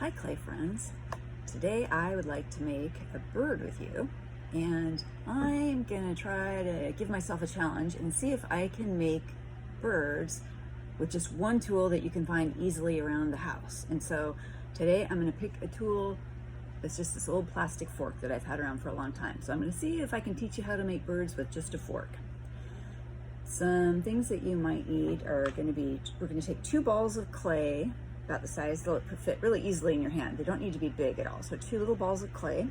Hi clay friends. Today I would like to make a bird with you, and I'm gonna try to give myself a challenge and see if I can make birds with just one tool that you can find easily around the house. And so today I'm gonna pick a tool that's just this old plastic fork that I've had around for a long time. So I'm gonna see if I can teach you how to make birds with just a fork. Some things that you might need are gonna be, we're gonna take 2 balls of clay, about the size they'll fit really easily in your hand. They don't need to be big at all. So 2 little balls of clay.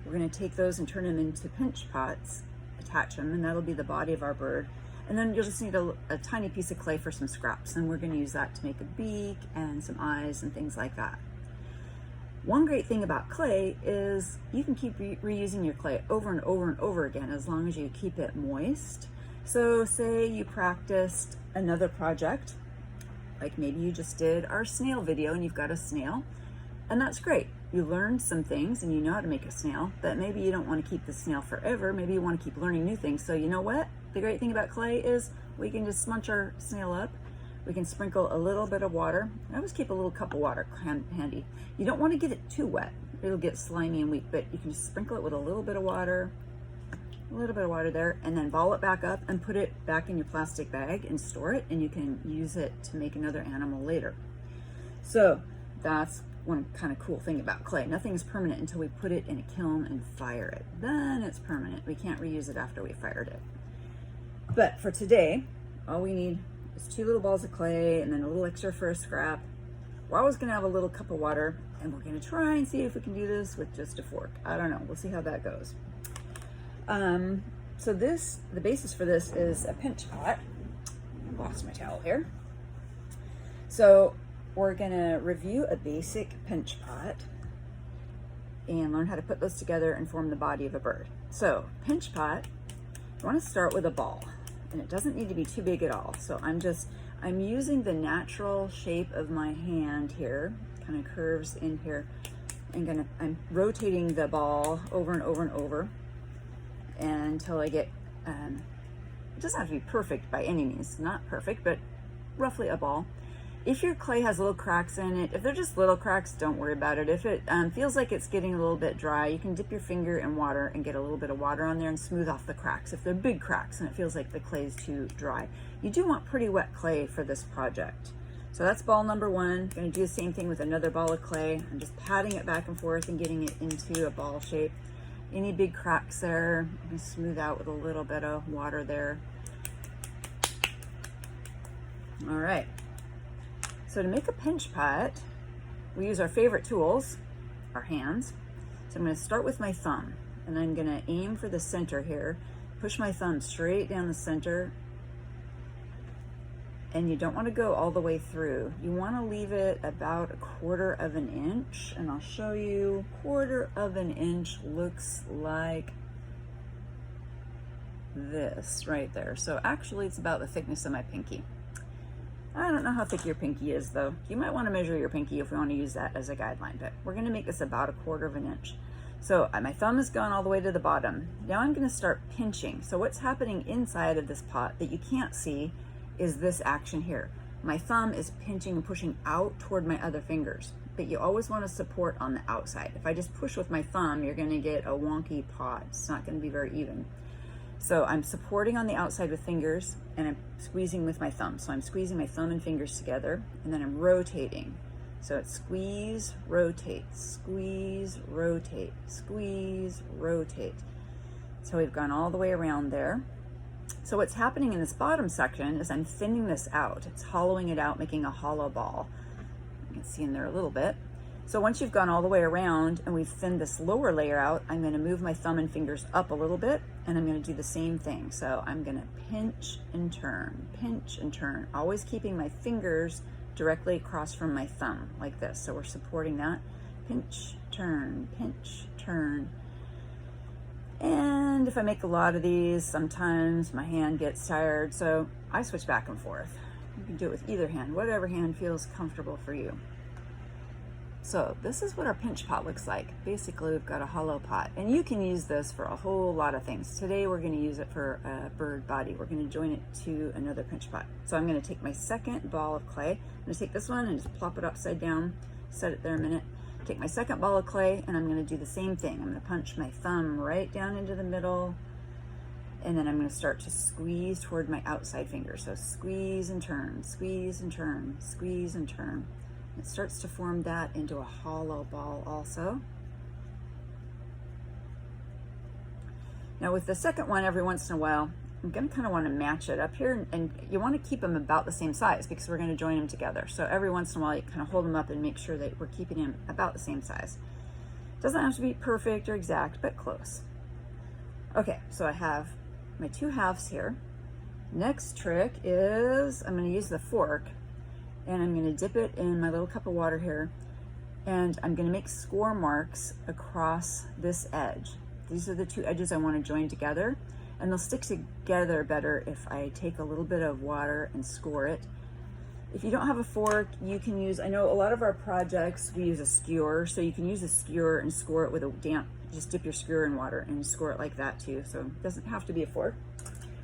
We're going to take those and turn them into pinch pots, attach them, and that'll be the body of our bird. And then you'll just need a tiny piece of clay for some scraps, and we're going to use that to make a beak and some eyes and things like that. One great thing about clay is you can keep reusing your clay over and over and over again as long as you keep it moist. So say you practiced another project, like maybe you just did our snail video and you've got a snail, and that's great. You learned some things and you know how to make a snail, but maybe you don't want to keep the snail forever. Maybe you want to keep learning new things. So you know what? The great thing about clay is we can just smudge our snail up. We can sprinkle a little bit of water. I always keep a little cup of water handy. You don't want to get it too wet. It'll get slimy and weak, but you can just sprinkle it with a little bit of water. A little bit of water there, and then ball it back up and put it back in your plastic bag and store it, and you can use it to make another animal later. So that's one kind of cool thing about clay. Nothing's permanent until we put it in a kiln and fire it. Then it's permanent. We can't reuse it after we fired it. But for today, all we need is 2 little balls of clay and then a little extra for a scrap. We're always gonna have a little cup of water, and we're gonna try and see if we can do this with just a fork. I don't know, we'll see how that goes. So the basis for this is a pinch pot. I lost my towel here. So we're gonna review a basic pinch pot and learn how to put those together and form the body of a bird. So pinch pot, I wanna start with a ball, and it doesn't need to be too big at all. So I'm using the natural shape of my hand here, kind of curves in here, and I'm rotating the ball over and over and over until I get, it doesn't have to be perfect by any means, not perfect, but roughly a ball. If your clay has little cracks in it, if they're just little cracks, don't worry about it. If it feels like it's getting a little bit dry, you can dip your finger in water and get a little bit of water on there and smooth off the cracks. If they're big cracks and it feels like the clay is too dry, you do want pretty wet clay for this project. So that's ball number 1. Gonna do the same thing with another ball of clay. I'm just patting it back and forth and getting it into a ball shape. Any big cracks there, I'm gonna smooth out with a little bit of water there. All right, so to make a pinch pot, we use our favorite tools, our hands. So I'm gonna start with my thumb, and I'm gonna aim for the center here, push my thumb straight down the center, and you don't wanna go all the way through. You wanna leave it about 1/4 of an inch, and I'll show you. 1/4 of an inch looks like this right there. So actually it's about the thickness of my pinky. I don't know how thick your pinky is though. You might wanna measure your pinky if we wanna use that as a guideline, but we're gonna make this about 1/4 of an inch. So my thumb has gone all the way to the bottom. Now I'm gonna start pinching. So what's happening inside of this pot that you can't see is this action here. My thumb is pinching and pushing out toward my other fingers, but you always want to support on the outside. If I just push with my thumb, you're going to get a wonky pot. It's not going to be very even. So I'm supporting on the outside with fingers, and I'm squeezing with my thumb. So I'm squeezing my thumb and fingers together, and then I'm rotating. So it's squeeze, rotate, squeeze, rotate, squeeze, rotate. So we've gone all the way around there. So what's happening in this bottom section is I'm thinning this out. It's hollowing it out, making a hollow ball. You can see in there a little bit. So once you've gone all the way around and we've thinned this lower layer out, I'm gonna move my thumb and fingers up a little bit, and I'm gonna do the same thing. So I'm gonna pinch and turn, always keeping my fingers directly across from my thumb like this. So we're supporting that. Pinch, turn, pinch, turn. And if I make a lot of these, sometimes my hand gets tired, so I switch back and forth. You can do it with either hand, whatever hand feels comfortable for you. So this is what our pinch pot looks like. Basically, we've got a hollow pot, and you can use this for a whole lot of things. Today, we're gonna use it for a bird body. We're gonna join it to another pinch pot. So I'm gonna take my second ball of clay. I'm gonna take this one and just plop it upside down, set it there a minute. take my second ball of clay and I'm going to do the same thing. I'm going to punch my thumb right down into the middle, and then I'm going to start to squeeze toward my outside finger. So squeeze and turn, squeeze and turn, squeeze and turn. It starts to form that into a hollow ball also. Now with the second one, every once in a while, I'm going to kind of want to match it up here, and you want to keep them about the same size because we're going to join them together. So every once in a while you kind of hold them up and make sure that we're keeping them about the same size. Doesn't have to be perfect or exact, but close. Okay, so I have my two halves here. Next trick is I'm going to use the fork, and I'm going to dip it in my little cup of water here, and I'm going to make score marks across this edge. These are the two edges I want to join together, and they'll stick together better if I take a little bit of water and score it. If you don't have a fork, you can use, I know a lot of our projects, we use a skewer, so you can use a skewer and score it with a damp, just dip your skewer in water and score it like that too. So it doesn't have to be a fork.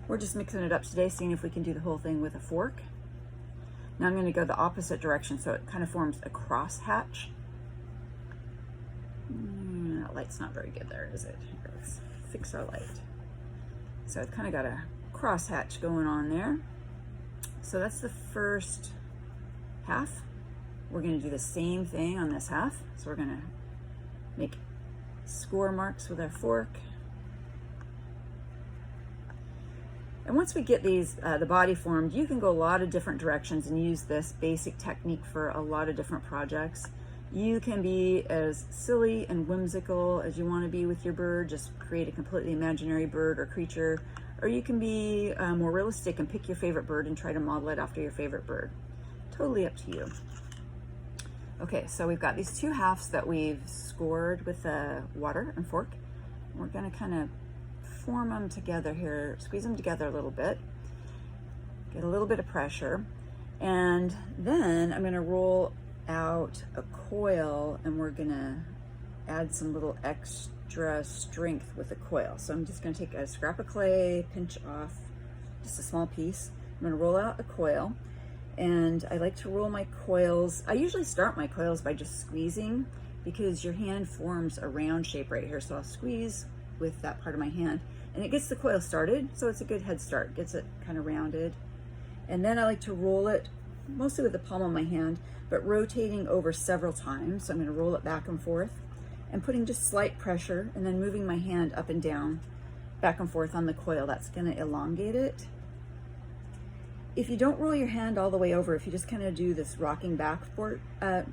We're just mixing it up today, seeing if we can do the whole thing with a fork. Now I'm going to go the opposite direction, so it kind of forms a cross hatch. That light's not very good there, is it? Here, let's fix our light. So I've kind of got a cross hatch going on there. So that's the first half. We're going to do the same thing on this half. So we're going to make score marks with our fork. And once we get these, the body formed, you can go a lot of different directions and use this basic technique for a lot of different projects. You can be as silly and whimsical as you want to be with your bird, just create a completely imaginary bird or creature, or you can be more realistic and pick your favorite bird and try to model it after your favorite bird. Totally up to you. Okay, so we've got these two halves that we've scored with the water and fork. We're going to kind of form them together here, squeeze them together a little bit, get a little bit of pressure, and then I'm going to roll out a coil, and we're gonna add some little extra strength with the coil. So I'm just gonna take a scrap of clay, pinch off just a small piece. I'm gonna roll out a coil, and I like to roll my coils. I usually start my coils by just squeezing because your hand forms a round shape right here. So I'll squeeze with that part of my hand, and it gets the coil started, so it's a good head start, gets it kind of rounded. And then I like to roll it mostly with the palm of my hand, but rotating over several times. So I'm going to roll it back and forth and putting just slight pressure, and then moving my hand up and down, back and forth on the coil. That's going to elongate it. If you don't roll your hand all the way over, if you just kind of do this rocking back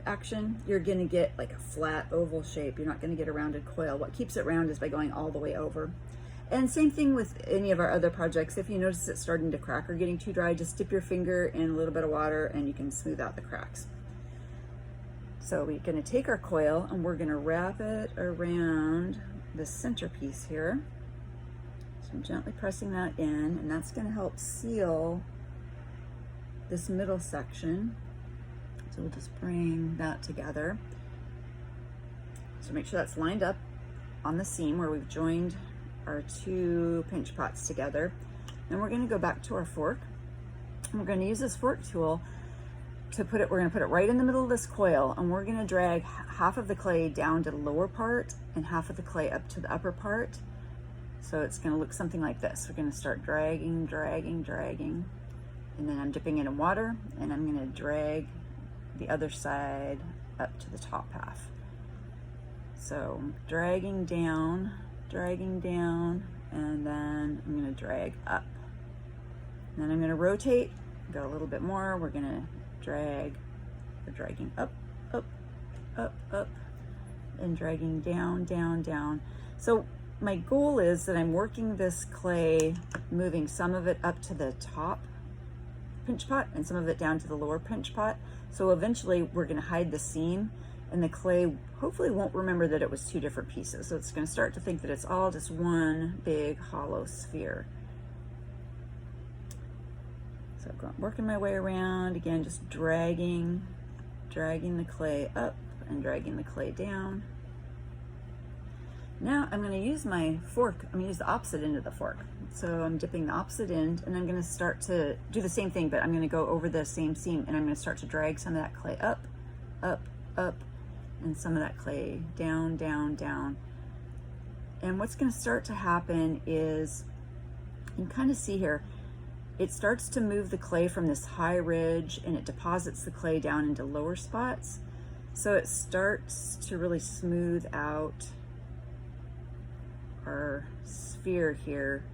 action, you're going to get like a flat oval shape. You're not going to get a rounded coil. What keeps it round is by going all the way over. And same thing with any of our other projects. If you notice it starting to crack or getting too dry, just dip your finger in a little bit of water and you can smooth out the cracks. So we're going to take our coil and we're going to wrap it around the centerpiece here. So I'm gently pressing that in, and that's going to help seal this middle section. So we'll just bring that together. So make sure that's lined up on the seam where we've joined our two pinch pots together. Then we're going to go back to our fork, and we're going to use this fork tool to put it, we're going to put it right in the middle of this coil, and we're going to drag half of the clay down to the lower part and half of the clay up to the upper part. So it's going to look something like this. We're going to start dragging, dragging, dragging, and then I'm dipping it in water, and I'm going to drag the other side up to the top half. So dragging down, and then I'm going to drag up. And then I'm going to rotate, go a little bit more. We're going to drag, we're dragging up, up, up, up, and dragging down, down, down. So my goal is that I'm working this clay, moving some of it up to the top pinch pot and some of it down to the lower pinch pot. So eventually we're going to hide the seam, and the clay hopefully won't remember that it was two different pieces. So it's going to start to think that it's all just one big hollow sphere. So I'm working my way around, again, just dragging the clay up and dragging the clay down. Now I'm going to use my fork, I'm going to use the opposite end of the fork. So I'm dipping the opposite end, and I'm going to start to do the same thing, but I'm going to go over the same seam, and I'm going to start to drag some of that clay up, up, up, and some of that clay down, down, down. And what's going to start to happen is, you can kind of see here, it starts to move the clay from this high ridge and it deposits the clay down into lower spots. So it starts to really smooth out our sphere here,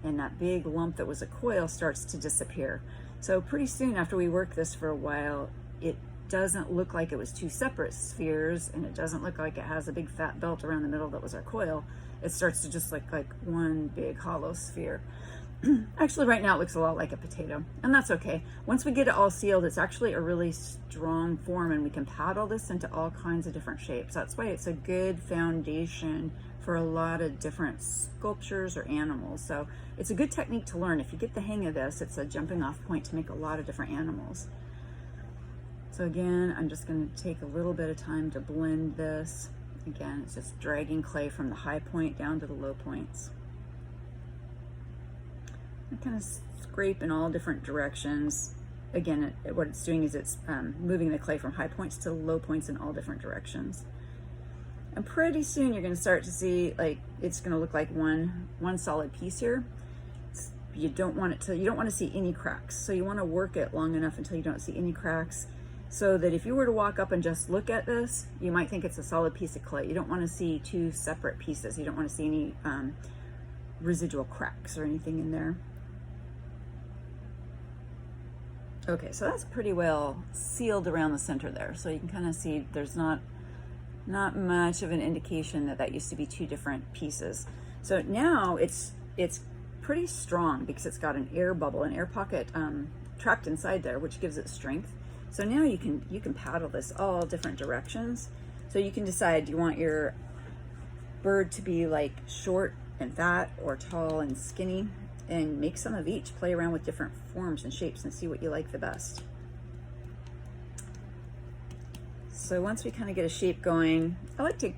and that big lump that was a coil starts to disappear. So pretty soon after we work this for a while, it doesn't look like it was two separate spheres, and it doesn't look like it has a big fat belt around the middle that was our coil. It starts to just look like one big hollow sphere. Actually, right now it looks a lot like a potato, and that's okay. Once we get it all sealed, it's actually a really strong form, and we can paddle this into all kinds of different shapes. That's why it's a good foundation for a lot of different sculptures or animals. So it's a good technique to learn. If you get the hang of this, it's a jumping off point to make a lot of different animals. So again, I'm just going to take a little bit of time to blend this. Again, it's just dragging clay from the high point down to the low points. I kind of scrape in all different directions. Again, what it's doing is it's moving the clay from high points to low points in all different directions. And pretty soon you're going to start to see, like, it's going to look like one solid piece here. You don't want to see any cracks. So you want to work it long enough until you don't see any cracks, so that if you were to walk up and just look at this, you might think it's a solid piece of clay. You don't want to see two separate pieces. You don't want to see any residual cracks or anything in there. Okay, so that's pretty well sealed around the center there. So you can kind of see there's not much of an indication that that used to be two different pieces. So now it's pretty strong because it's got an air bubble, an air pocket trapped inside there, which gives it strength. So now you can paddle this all different directions. So you can decide, do you want your bird to be like short and fat, or tall and skinny? And make some of each, play around with different forms and shapes and see what you like the best. So once we kind of get a shape going, I like to,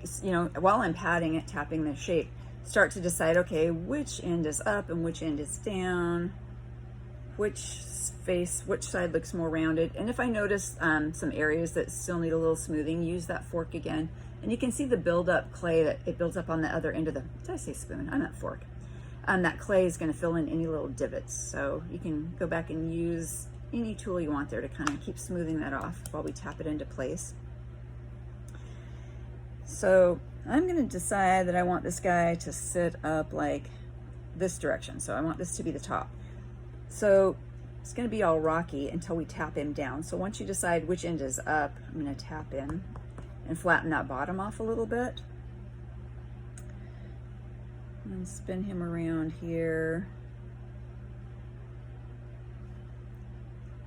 while I'm patting it, tapping the shape, start to decide, okay, which end is up and which end is down, which side looks more rounded. And if I notice some areas that still need a little smoothing, use that fork again. And you can see the build-up clay that it builds up on the other end of the, did I say spoon? I meant fork. That clay is going to fill in any little divots. So you can go back and use any tool you want there to kind of keep smoothing that off while we tap it into place. So I'm going to decide that I want this guy to sit up like this direction. So I want this to be the top. So it's going to be all rocky until we tap him down. So once you decide which end is up, I'm going to tap in and flatten that bottom off a little bit. And spin him around here.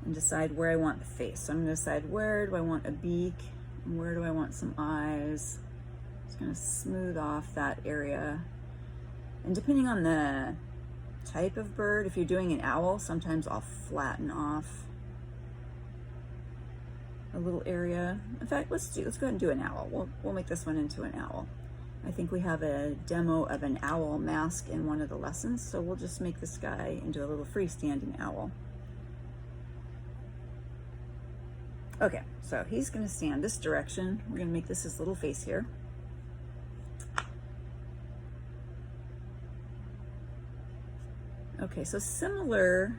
And decide where I want the face. So I'm going to decide, where do I want a beak? And where do I want some eyes? Just going to smooth off that area. And depending on the type of bird, if you're doing an owl, sometimes I'll flatten off a little area. In fact, let's go ahead and do an owl. We'll make this one into an owl. I think we have a demo of an owl mask in one of the lessons, so we'll just make this guy into a little freestanding owl. Okay, so he's going to stand this direction. We're going to make this his little face here. Okay, so similar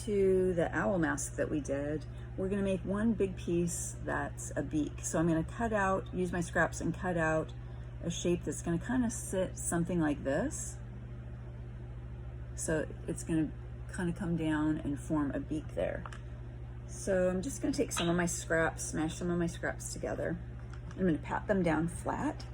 to the owl mask that we did, we're going to make one big piece that's a beak. So I'm going to use my scraps and cut out a shape that's going to kind of sit something like this. So it's going to kind of come down and form a beak there. So I'm just going to take some of my scraps, smash some of my scraps together. I'm going to pat them down flat.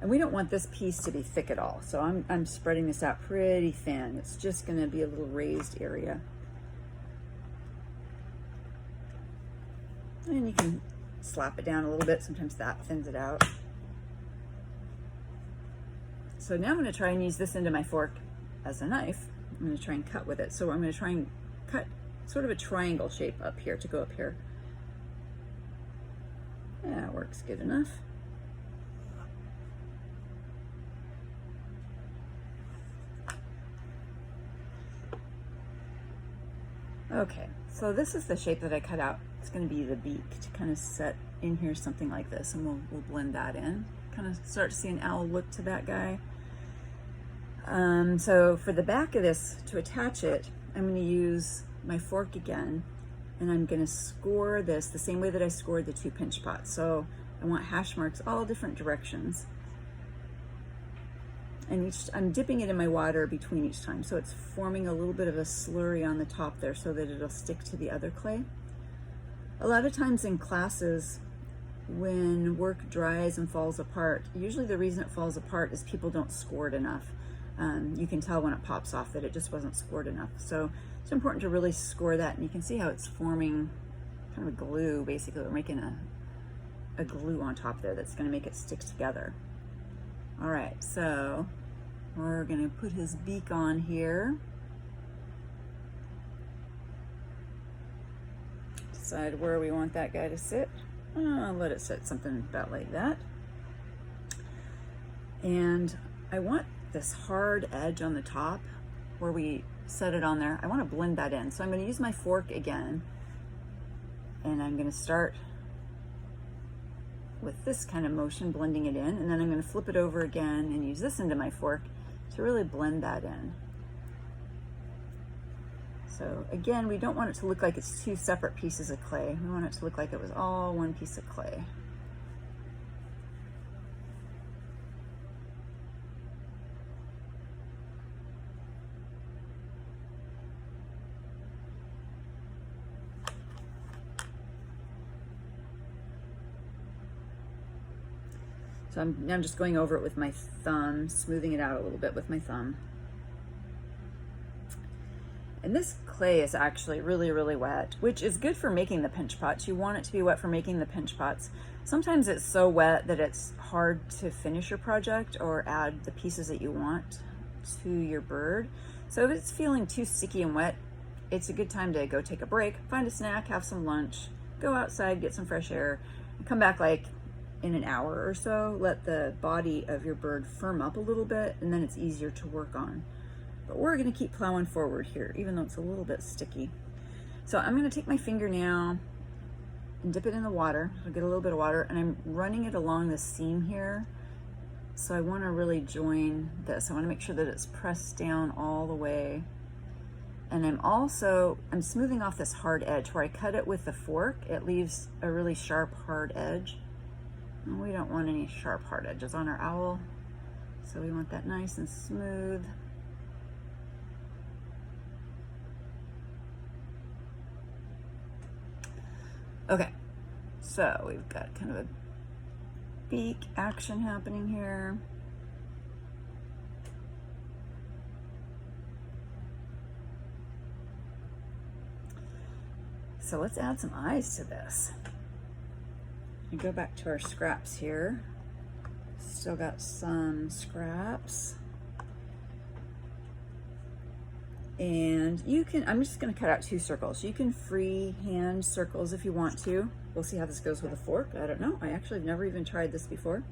And we don't want this piece to be thick at all. So I'm spreading this out pretty thin. It's just going to be a little raised area. And you can slap it down a little bit. Sometimes that thins it out. So now I'm going to try and use this end of my fork as a knife. I'm going to try and cut with it. So I'm going to try and cut sort of a triangle shape up here to go up here. That works good enough. Okay, So this is the shape that I cut out. It's going to be the beak to kind of set in here, something like this, and we'll blend that in. Kind of start to see an owl look to that guy. So for the back of this, to attach it, I'm going to use my fork again, and I'm going to score this the same way that I scored the 2 pinch pots. So I want hash marks all different directions. And I'm dipping it in my water between each time. So it's forming a little bit of a slurry on the top there so that it'll stick to the other clay. A lot of times in classes, when work dries and falls apart, usually the reason it falls apart is people don't score it enough. You can tell when it pops off that it just wasn't scored enough. So it's important to really score that, and you can see how it's forming kind of a glue. Basically, we're making a glue on top there that's going to make it stick together. All right, so we're going to put his beak on here. Decide where we want that guy to sit. Let it sit something about like that. And I want this hard edge on the top where we set it on there. I want to blend that in. So I'm going to use my fork again, and I'm going to start with this kind of motion, blending it in, and then I'm going to flip it over again and use this into my fork to really blend that in. So again, we don't want it to look like it's 2 separate pieces of clay. We want it to look like it was all one piece of clay. So I'm just going over it with my thumb, smoothing it out a little bit with my thumb. And this clay is actually really, really wet, which is good for making the pinch pots. You want it to be wet for making the pinch pots. Sometimes it's so wet that it's hard to finish your project or add the pieces that you want to your bird. So if it's feeling too sticky and wet, it's a good time to go take a break, find a snack, have some lunch, go outside, get some fresh air, and come back like in an hour or so. Let the body of your bird firm up a little bit, and then it's easier to work on. But we're going to keep plowing forward here, even though it's a little bit sticky. So I'm going to take my finger now and dip it in the water. I'll get a little bit of water, and I'm running it along the seam here. So I want to really join this. I want to make sure that it's pressed down all the way. And I'm smoothing off this hard edge. Where I cut it with the fork, it leaves a really sharp, hard edge. And we don't want any sharp, hard edges on our owl. So we want that nice and smooth. Okay, so we've got kind of a beak action happening here. So let's add some eyes to this. We go back to our scraps here. Still got some scraps. And I'm just gonna cut out 2 circles. You can freehand circles if you want to. We'll see how this goes with a fork. I don't know. I actually have never even tried this before.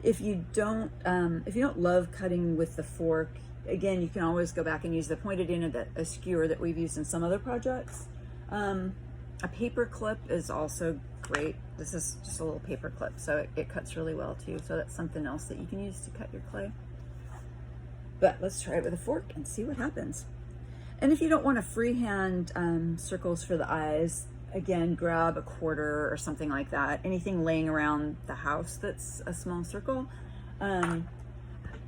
If you don't love cutting with the fork, again, you can always go back and use the pointed end of a skewer that we've used in some other projects. A paper clip is also great. This is just a little paper clip, so it cuts really well too. So that's something else that you can use to cut your clay. But let's try it with a fork and see what happens. And if you don't want to freehand circles for the eyes, again, grab a quarter or something like that. Anything laying around the house that's a small circle.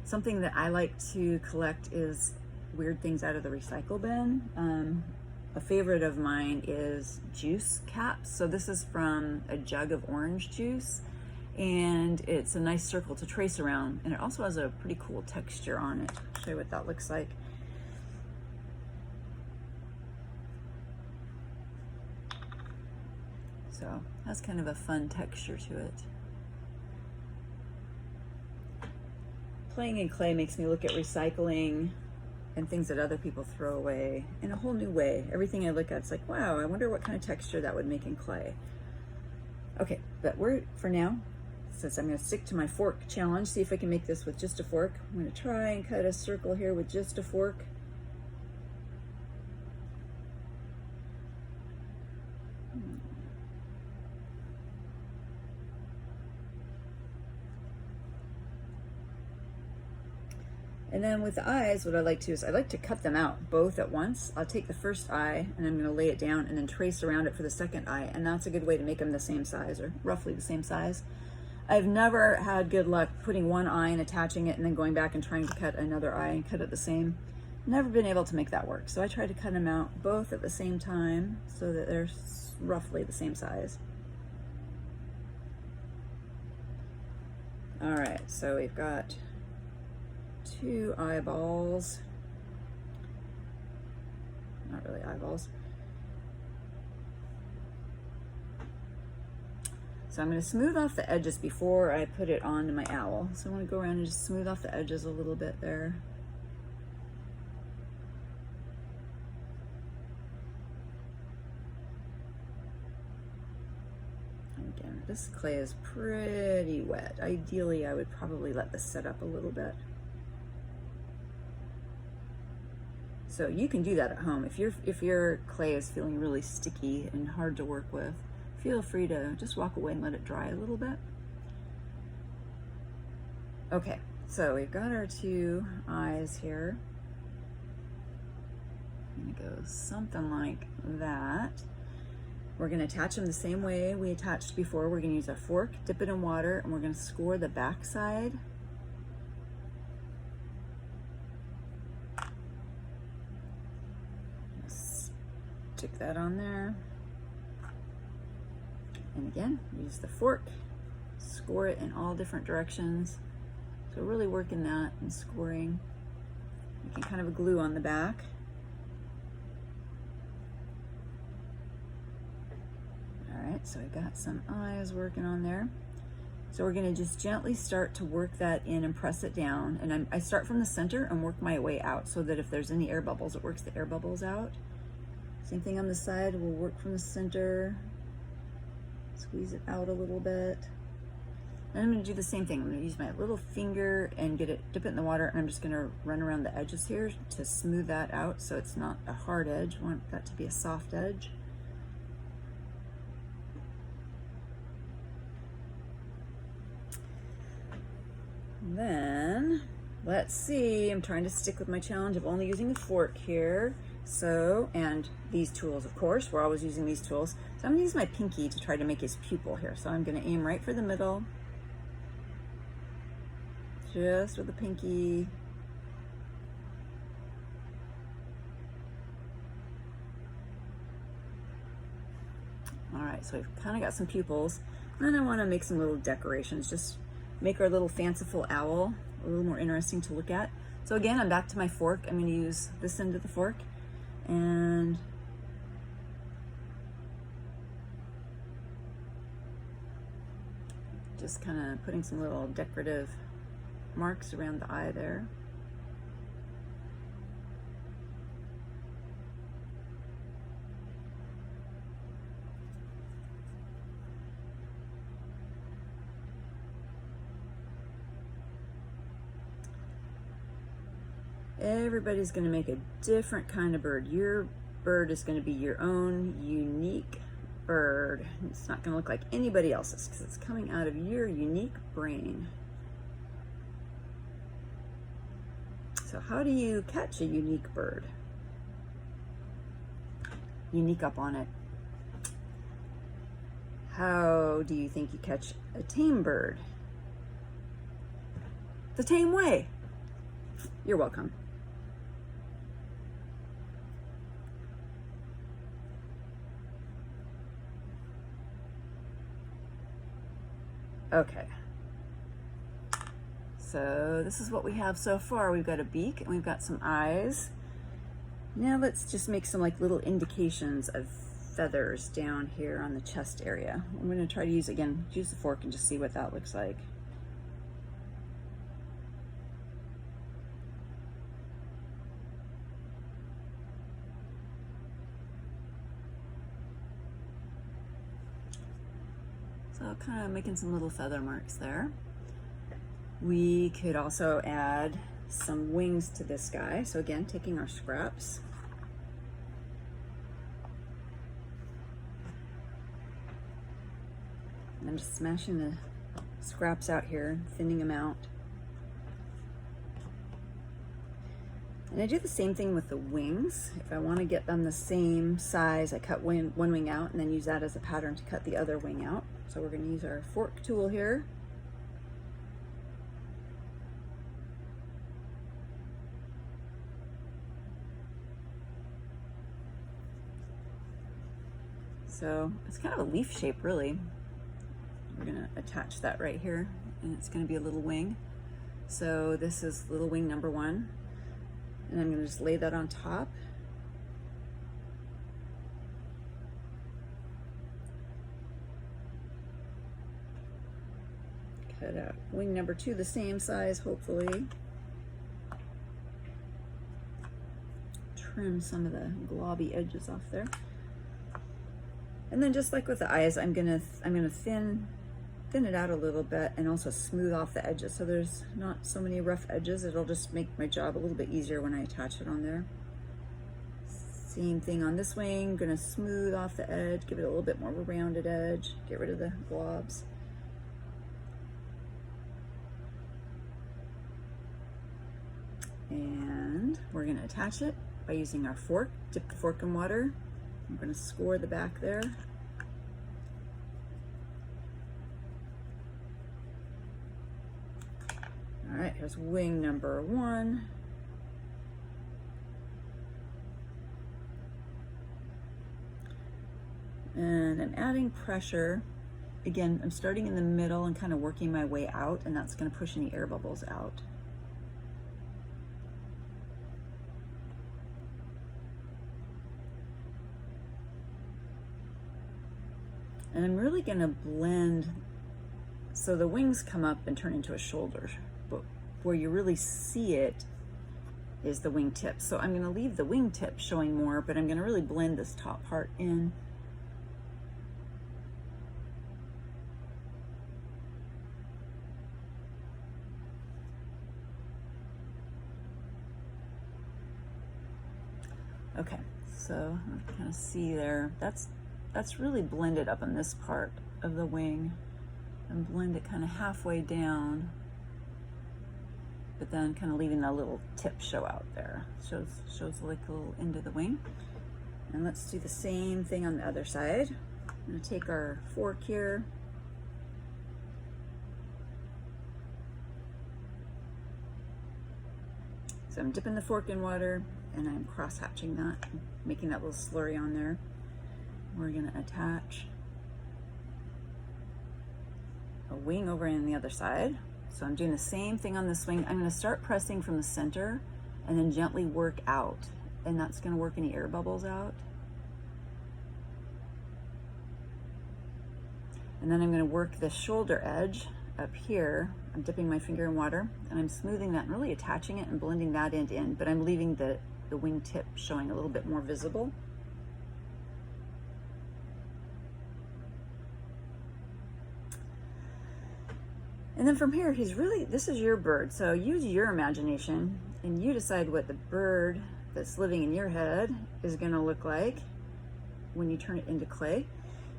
Something that I like to collect is weird things out of the recycle bin. A favorite of mine is juice caps. So this is from a jug of orange juice, and it's a nice circle to trace around, and it also has a pretty cool texture on it. I'll show you what that looks like. So that's kind of a fun texture to it. Playing in clay makes me look at recycling and things that other people throw away in a whole new way. Everything I look at, it's like, wow, I wonder what kind of texture that would make in clay. Okay, but for now, since I'm gonna stick to my fork challenge, see if I can make this with just a fork. I'm gonna try and cut a circle here with just a fork. And then with the eyes, what I like to do is I like to cut them out both at once. I'll take the first eye and I'm gonna lay it down and then trace around it for the second eye. And that's a good way to make them the same size, or roughly the same size. I've never had good luck putting one eye and attaching it and then going back and trying to cut another eye and cut it the same. Never been able to make that work. So I try to cut them out both at the same time so that they're roughly the same size. All right, so we've got 2 eyeballs. Not really eyeballs. So I'm going to smooth off the edges before I put it onto my owl. So I want to go around and just smooth off the edges a little bit there. And again, this clay is pretty wet. Ideally, I would probably let this set up a little bit. So you can do that at home. If your clay is feeling really sticky and hard to work with, feel free to just walk away and let it dry a little bit. Okay, so we've got our 2 eyes here. I'm gonna go something like that. We're gonna attach them the same way we attached before. We're gonna use a fork, dip it in water, and we're gonna score the back side. Stick that on there. And again, use the fork, score it in all different directions. So really working that and scoring. Making kind of a glue on the back. All right, so I've got some eyes working on there. So we're gonna just gently start to work that in and press it down. And I start from the center and work my way out so that if there's any air bubbles, it works the air bubbles out. Same thing on the side, we'll work from the center. Squeeze it out a little bit. And I'm gonna do the same thing. I'm gonna use my little finger and dip it in the water, and I'm just gonna run around the edges here to smooth that out so it's not a hard edge. I want that to be a soft edge. And then, let's see, I'm trying to stick with my challenge of only using a fork here. So, and these tools, of course, we're always using these tools. So I'm gonna use my pinky to try to make his pupil here. So I'm gonna aim right for the middle, just with the pinky. All right, so we've kind of got some pupils. And then I wanna make some little decorations, just make our little fanciful owl a little more interesting to look at. So again, I'm back to my fork. I'm gonna use this end of the fork and just kind of putting some little decorative marks around the eye there. Everybody's going to make a different kind of bird. Your bird is going to be your own unique bird. It's not going to look like anybody else's because it's coming out of your unique brain. So how do you catch a unique bird? Unique up on it. How do you think you catch a tame bird? The tame way. You're welcome. Okay, so this is what we have so far. We've got a beak and we've got some eyes. Now let's just make some like little indications of feathers down here on the chest area. I'm going to try to use the fork and just see what that looks like. So kind of making some little feather marks there. We could also add some wings to this guy. So again, taking our scraps. And I'm just smashing the scraps out here, thinning them out. And I do the same thing with the wings. If I want to get them the same size, I cut one wing out and then use that as a pattern to cut the other wing out. So we're going to use our fork tool here. So it's kind of a leaf shape, really. We're going to attach that right here, and it's going to be a little wing. So this is little wing number 1. And I'm going to just lay that on top. Cut out wing number 2 the same size, hopefully. Trim some of the globby edges off there. And then just like with the eyes, I'm gonna thin it out a little bit and also smooth off the edges so there's not so many rough edges. It'll just make my job a little bit easier when I attach it on there. Same thing on this wing, gonna smooth off the edge, give it a little bit more of a rounded edge, get rid of the globs. And we're gonna attach it by using our fork. Dip the fork in water. I'm gonna score the back there. All right, here's wing number 1. And I'm adding pressure. Again, I'm starting in the middle and kind of working my way out, and that's going to push any air bubbles out. And I'm really going to blend so the wings come up and turn into a shoulder, but where you really see it is the wingtip. So I'm going to leave the wingtip showing more, but I'm going to really blend this top part in. Okay, so I kind of see there, that's really blended up on this part of the wing, and blend it kind of halfway down, but then kind of leaving that little tip show out there. Shows like a little end of the wing. And let's do the same thing on the other side. I'm going to take our fork here. So I'm dipping the fork in water and I'm cross hatching that, making that little slurry on there. We're going to attach a wing over on the other side. So I'm doing the same thing on this wing. I'm going to start pressing from the center and then gently work out, and that's going to work any air bubbles out. And then I'm going to work the shoulder edge up here. I'm dipping my finger in water and I'm smoothing that and really attaching it and blending that end in, but I'm leaving the wing tip showing a little bit more visible. And then from here, this is your bird. So use your imagination and you decide what the bird that's living in your head is gonna look like when you turn it into clay.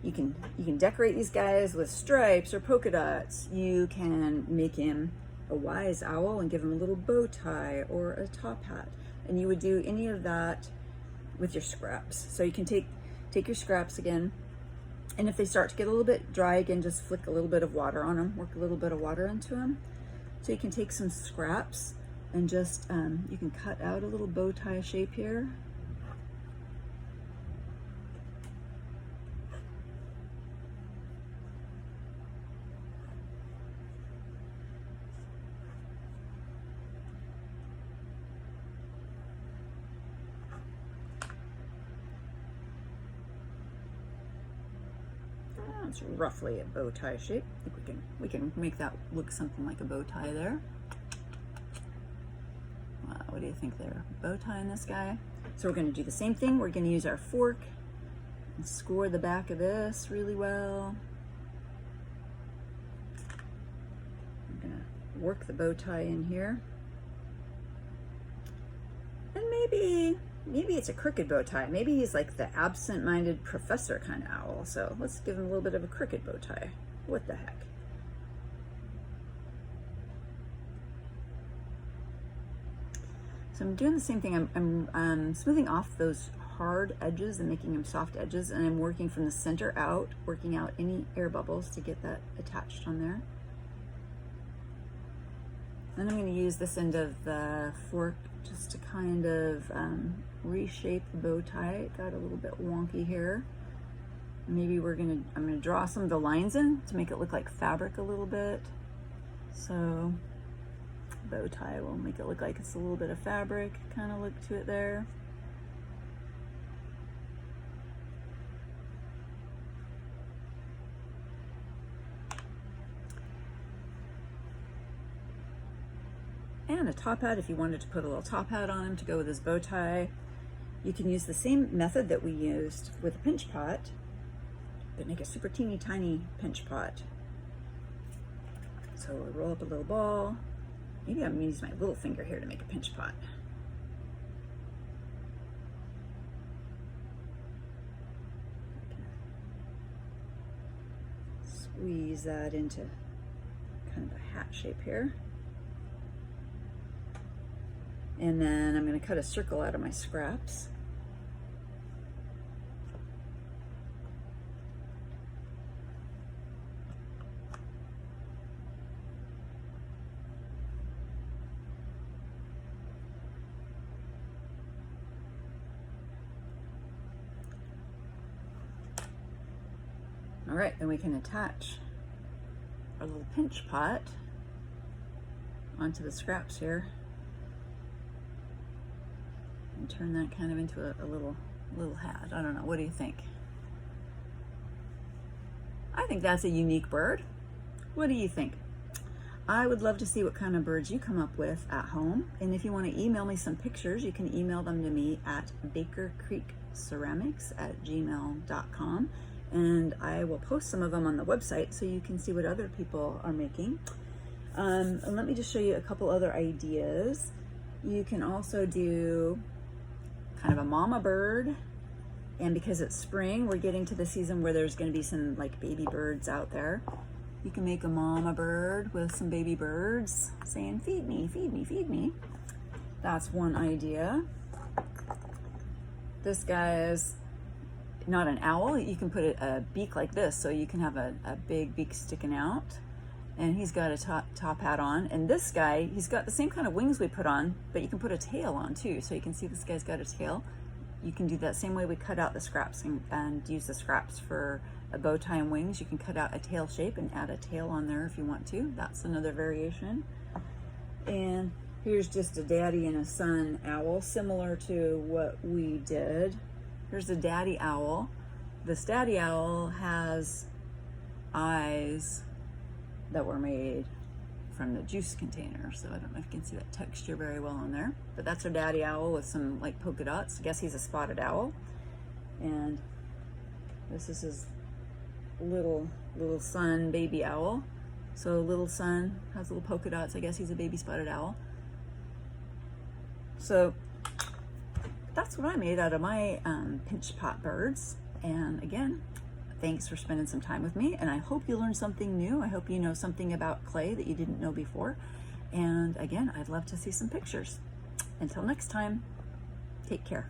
You can decorate these guys with stripes or polka dots. You can make him a wise owl and give him a little bow tie or a top hat. And you would do any of that with your scraps. So you can take your scraps again, and if they start to get a little bit dry again, just flick a little bit of water on them, work a little bit of water into them. So you can take some scraps and just, you can cut out a little bow tie shape here. It's roughly a bow tie shape. I think we can make that look something like a bow tie there. What do you think there? Bow tie in this guy. So we're going to do the same thing. We're going to use our fork and score the back of this really well. I'm going to work the bow tie in here. And maybe it's a crooked bow tie. Maybe he's like the absent-minded professor kind of owl. So let's give him a little bit of a crooked bow tie. What the heck? So I'm doing the same thing. I'm smoothing off those hard edges and making them soft edges, and I'm working from the center out, working out any air bubbles to get that attached on there. Then I'm going to use this end of the fork just to kind of reshape the bow tie. It got a little bit wonky here. Maybe I'm going to draw some of the lines in to make it look like fabric a little bit. So bow tie will make it look like it's a little bit of fabric kind of look to it there. And a top hat, if you wanted to put a little top hat on him to go with his bow tie. You can use the same method that we used with a pinch pot, but make a super teeny tiny pinch pot. So we'll roll up a little ball. Maybe I'm gonna use my little finger here to make a pinch pot. Squeeze that into kind of a hat shape here. And then I'm going to cut a circle out of my scraps. All right, then we can attach our little pinch pot onto the scraps here. And turn that kind of into a little hat. I don't know, what do you think? I think that's a unique bird. What do you think? I would love to see what kind of birds you come up with at home. And if you want to email me some pictures, you can email them to me at bakercreekceramics@gmail.com. And I will post some of them on the website so you can see what other people are making. And let me just show you a couple other ideas. You can also do kind of a mama bird, and because it's spring, we're getting to the season where there's going to be some like baby birds out there. You can make a mama bird with some baby birds saying, feed me, feed me, feed me. That's one idea. This guy is not an owl. You can put a beak like this, so you can have a big beak sticking out. And he's got a top hat on. And this guy, he's got the same kind of wings we put on, but you can put a tail on too. So you can see this guy's got a tail. You can do that same way we cut out the scraps and use the scraps for a bow tie and wings. You can cut out a tail shape and add a tail on there if you want to. That's another variation. And here's just a daddy and a son owl, similar to what we did. Here's a daddy owl. This daddy owl has eyes that were made from the juice container. So I don't know if you can see that texture very well on there, but that's our daddy owl with some like polka dots. I guess he's a spotted owl. And this is his little son, baby owl. So little son has little polka dots. I guess he's a baby spotted owl. So that's what I made out of my pinch pot birds. And again, thanks for spending some time with me, and I hope you learned something new. I hope you know something about clay that you didn't know before. And again, I'd love to see some pictures. Until next time, take care.